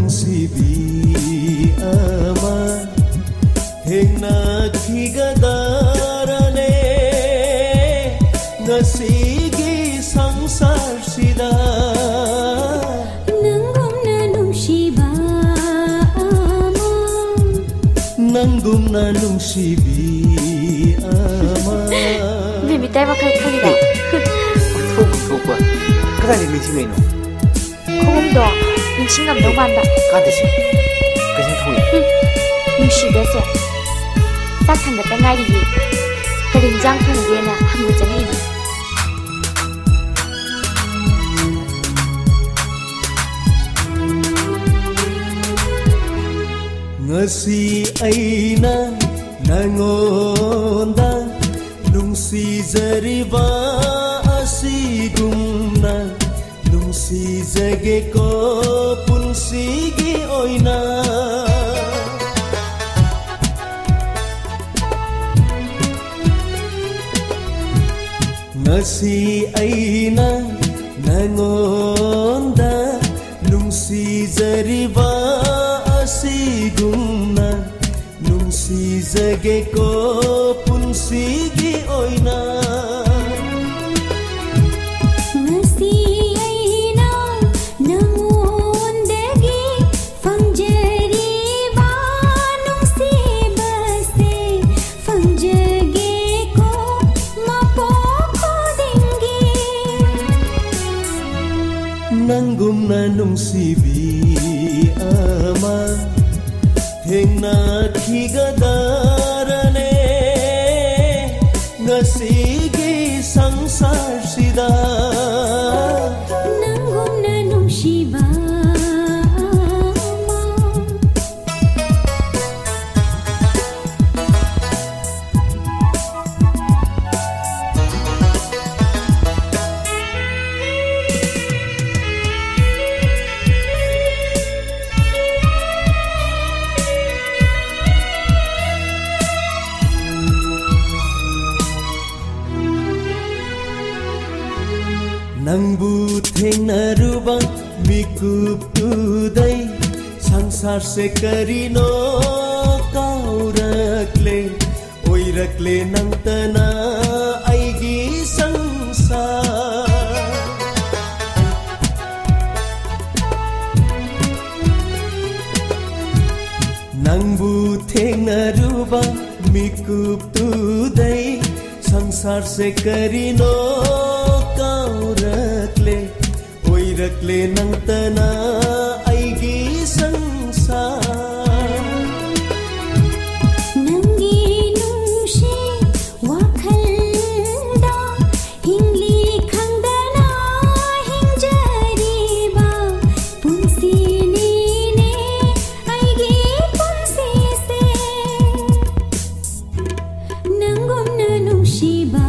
ꯅꯨꯡꯁꯤꯕꯤ ꯑꯃ ꯊꯦꯡꯅꯈꯤꯒꯗꯔꯅꯦ ꯉꯁꯤꯒꯤ ꯁꯪꯁꯥꯔꯁꯤꯗ ꯅꯪꯒꯨꯝꯅ ꯅꯨꯡꯁꯤꯕ ꯑꯃ ꯅꯪꯒꯨꯝꯅ ꯅꯨꯡꯁꯤꯕꯤ ꯑꯃ ꯃꯤꯃꯤꯇꯥꯏ ꯋꯥꯈꯜ ꯈꯜꯂꯤꯔꯣ? ꯊꯣꯛꯄ ꯀꯗꯥꯏꯗ ꯅꯤꯡꯁꯤꯡꯉꯩꯅꯣ? ꯈꯣꯡꯗꯣ ꯅꯤꯡꯁꯤꯡꯉꯝꯗꯧ ꯃꯥꯟꯕ. ꯀꯥꯗꯁꯤ ꯀꯩꯁꯨ ꯊꯧꯏ. ꯅꯨꯡꯁꯤꯕꯁꯦ ꯆꯥꯛ ꯊꯥꯡꯒꯠꯇ ꯉꯥꯏꯔꯤꯌꯦ. ꯀꯔꯤ ꯏꯟꯖꯥꯡ ꯊꯣꯡꯒꯦꯅ ꯍꯪꯕ ꯆꯪꯉꯛꯏꯅꯦ. ngasi aina nangonda nungsijariba asigumna nungsijage ko punsigi oina ngasi aina nangonda nungsijariba asigumna nungsijage ko punsigi oina ngasi aina nangondagi fangjariba nungsibase fangjage ko mapoko dingi nangumna nungsibi ama ꯊꯦꯡꯅꯈꯤꯒꯗꯔꯅꯦ ꯉꯁꯤꯒꯤ ꯁꯪꯁꯥꯔꯁꯤꯗ ꯅꯪꯒꯨꯝꯅ ꯅꯨꯡꯁꯤꯕ ꯅꯪꯕꯨ ꯊꯦꯡꯅꯔꯨꯕ ꯃꯤꯀꯨꯞꯇꯨꯗꯩ ꯁꯪꯁꯥꯔꯁꯦ ꯀꯔꯤꯅꯣ ꯀꯥꯎꯔꯛꯂꯦ ꯑꯣꯏꯔꯛꯂꯦ ꯅꯪꯇꯅ ꯑꯩꯒꯤ ꯁꯪꯁꯥꯔ ꯅꯪꯕꯨ ꯊꯦꯡꯅꯔꯨꯕ ꯃꯤꯀꯨꯞꯇꯨꯗꯩ ꯁꯪꯁꯥꯔꯁꯦ ꯀꯔꯤꯅꯣ ꯀꯥꯎꯔꯛꯂꯦ ꯑꯣꯏꯔꯛꯂꯦ ꯅꯪꯇꯅ ꯑꯩꯒꯤ ꯁꯪꯁꯥꯔ ꯅꯪꯒꯤ ꯅꯨꯡꯁꯤ ꯋꯥꯈꯜꯗ ꯍꯤꯡꯂꯤ ꯈꯪꯗꯅ ꯍꯤꯡꯖꯔꯤꯕ ꯄꯨꯟꯁꯤꯅꯤꯅꯦ ꯑꯩꯒꯤ ꯄꯨꯟꯁꯤꯁꯦ ꯅꯪꯒꯨꯝꯅ ꯅꯨꯡꯁꯤꯕ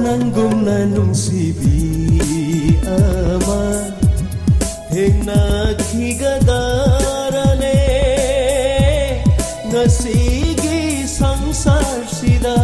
nangumna nungsibi ama thengnakhigadaarane ngasigi sangsar sida